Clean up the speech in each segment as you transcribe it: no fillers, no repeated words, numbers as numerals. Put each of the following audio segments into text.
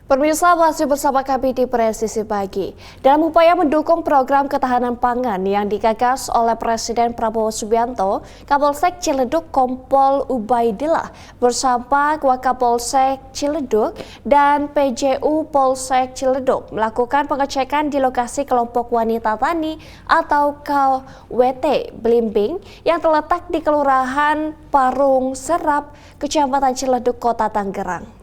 Pemirsa, masih bersama kami di Presisi Pagi. Dalam upaya mendukung program ketahanan pangan yang digagas oleh Presiden Prabowo Subianto, Kapolsek Ciledug Kompol Ubaidillah bersama Wakapolsek Ciledug dan PJU Polsek Ciledug melakukan pengecekan di lokasi kelompok wanita tani atau KWT Blimbing yang terletak di Kelurahan Parung Serap, Kecamatan Ciledug, Kota Tangerang.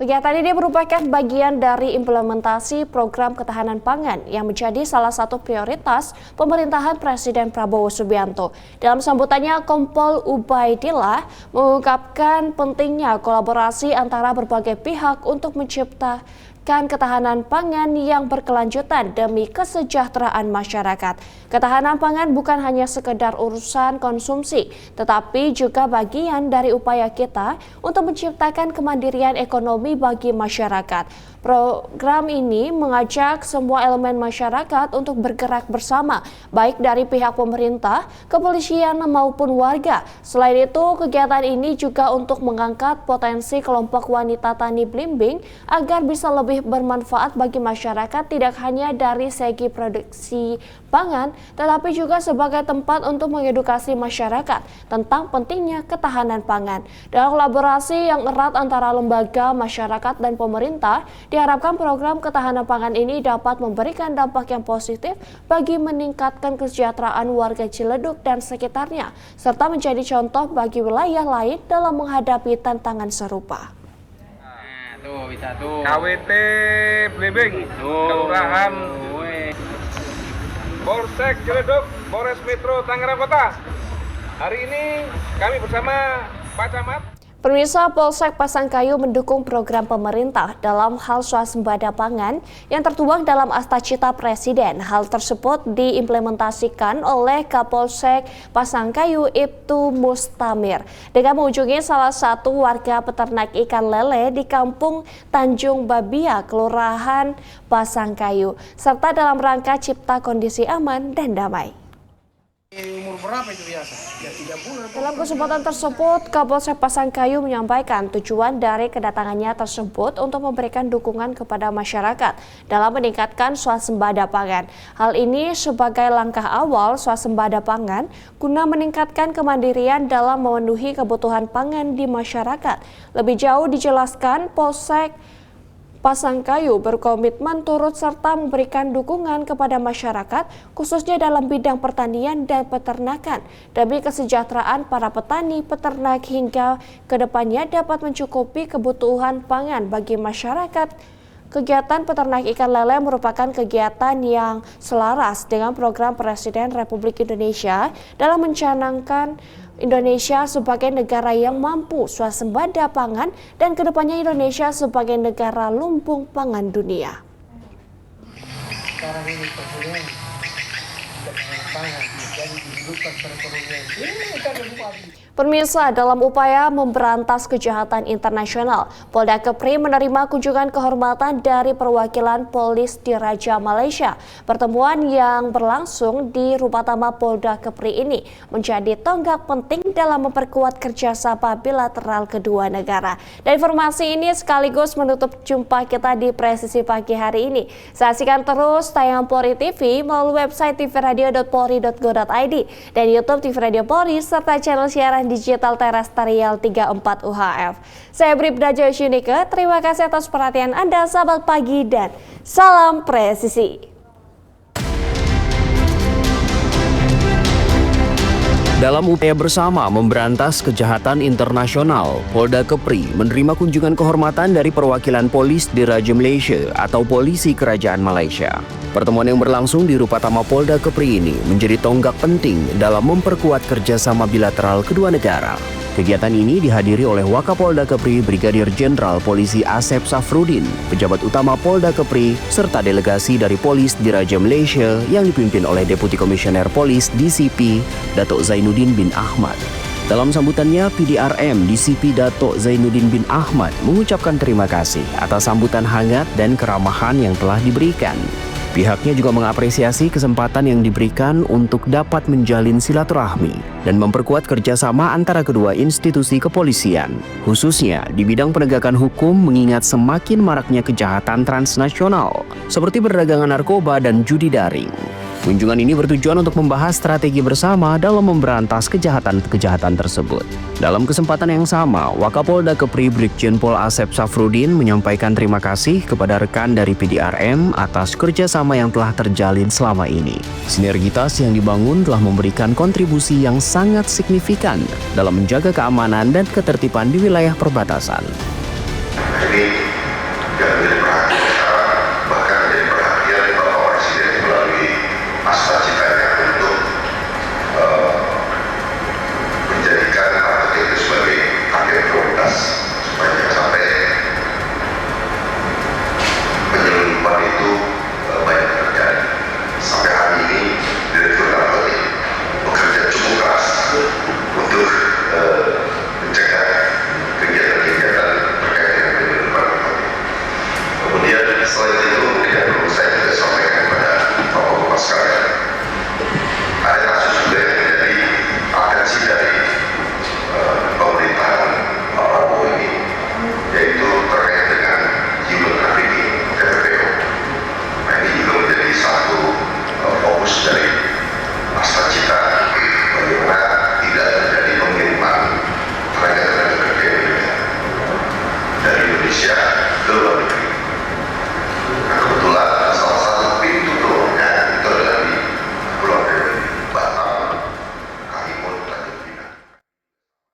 Kegiatan ini merupakan bagian dari implementasi program ketahanan pangan yang menjadi salah satu prioritas pemerintahan Presiden Prabowo Subianto. Dalam sambutannya, Kompol Ubaidillah mengungkapkan pentingnya kolaborasi antara berbagai pihak untuk menciptakan ketahanan pangan yang berkelanjutan demi kesejahteraan masyarakat. Ketahanan pangan bukan hanya sekedar urusan konsumsi, tetapi juga bagian dari upaya kita untuk menciptakan kemandirian ekonomi bagi masyarakat. Program ini mengajak semua elemen masyarakat untuk bergerak bersama, baik dari pihak pemerintah, kepolisian maupun warga. Selain itu, kegiatan ini juga untuk mengangkat potensi kelompok wanita tani Blimbing agar bisa lebih bermanfaat bagi masyarakat, tidak hanya dari segi produksi pangan, tetapi juga sebagai tempat untuk mengedukasi masyarakat tentang pentingnya ketahanan pangan. Dalam kolaborasi yang erat antara lembaga, masyarakat, dan pemerintah, diharapkan program ketahanan pangan ini dapat memberikan dampak yang positif bagi meningkatkan kesejahteraan warga Ciledug dan sekitarnya, serta menjadi contoh bagi wilayah lain dalam menghadapi tantangan serupa. Tuh, bisa tuh. KWT Blimbing, Kelurahan Polsek Ciledug, Polres Metro Tangerang Kota. Hari ini kami bersama Pak Camat. Pemirsa, Polsek Pasangkayu mendukung program pemerintah dalam hal swasembada pangan yang tertuang dalam Akta Cita Presiden. Hal tersebut diimplementasikan oleh Kapolsek Pasangkayu Ibtu Mustamir dengan mengunjungi salah satu warga peternak ikan lele di Kampung Tanjung Babia, Kelurahan Pasangkayu, serta dalam rangka cipta kondisi aman dan damai. Umur berapa itu biasa? Ya 3 bulan. Dalam kesempatan tersebut, Kapolsek Pasangkayu menyampaikan tujuan dari kedatangannya tersebut untuk memberikan dukungan kepada masyarakat dalam meningkatkan swasembada pangan. Hal ini sebagai langkah awal swasembada pangan guna meningkatkan kemandirian dalam memenuhi kebutuhan pangan di masyarakat. Lebih jauh dijelaskan, Polsek Pasangkayu berkomitmen turut serta memberikan dukungan kepada masyarakat, khususnya dalam bidang pertanian dan peternakan, demi kesejahteraan para petani, peternak hingga kedepannya dapat mencukupi kebutuhan pangan bagi masyarakat. Kegiatan peternak ikan lele merupakan kegiatan yang selaras dengan program Presiden Republik Indonesia dalam mencanangkan Indonesia sebagai negara yang mampu swasembada pangan dan kedepannya Indonesia sebagai negara lumbung pangan dunia. Sekarang ini ketahanan pangan dan dihidupkan perekonomian. Pemirsa, dalam upaya memberantas kejahatan internasional, Polda Kepri menerima kunjungan kehormatan dari perwakilan polis di Raja Malaysia. Pertemuan yang berlangsung di Rumah Tama Polda Kepri ini menjadi tonggak penting dalam memperkuat kerjasama bilateral kedua negara. Dan informasi ini sekaligus menutup jumpa kita di Presisi Pagi hari ini. Saksikan terus tayangan Polri TV melalui website tvradio.polri.go.id dan YouTube TV Radio Polri serta channel siaran digital terestrial 34 UHF. Saya Bribda Joyunika, terima kasih atas perhatian Anda, sahabat pagi, dan salam presisi. Dalam upaya bersama memberantas kejahatan internasional, Polda Kepri menerima kunjungan kehormatan dari perwakilan polis di Raja Malaysia atau Polisi Kerajaan Malaysia. Pertemuan yang berlangsung di Rumah Tama Polda Kepri ini menjadi tonggak penting dalam memperkuat kerjasama bilateral kedua negara. Kegiatan ini dihadiri oleh Wakapolda Kepri Brigadir Jenderal Polisi Asep Safrudin, pejabat utama Polda Kepri, serta delegasi dari polis di Raja Malaysia yang dipimpin oleh Deputi Komisioner Polis DCP, Datuk Zainuddin bin Ahmad. Dalam sambutannya, PDRM DCP Dato' Zainuddin bin Ahmad mengucapkan terima kasih atas sambutan hangat dan keramahan yang telah diberikan. Pihaknya juga mengapresiasi kesempatan yang diberikan untuk dapat menjalin silaturahmi dan memperkuat kerjasama antara kedua institusi kepolisian, khususnya di bidang penegakan hukum mengingat semakin maraknya kejahatan transnasional seperti perdagangan narkoba dan judi daring. Kunjungan ini bertujuan untuk membahas strategi bersama dalam memberantas kejahatan-kejahatan tersebut. Dalam kesempatan yang sama, Wakapolda Kepri Brigjen Pol Asep Safrudin menyampaikan terima kasih kepada rekan dari PDRM atas kerjasama yang telah terjalin selama ini. Sinergitas yang dibangun telah memberikan kontribusi yang sangat signifikan dalam menjaga keamanan dan ketertiban di wilayah perbatasan. Jadi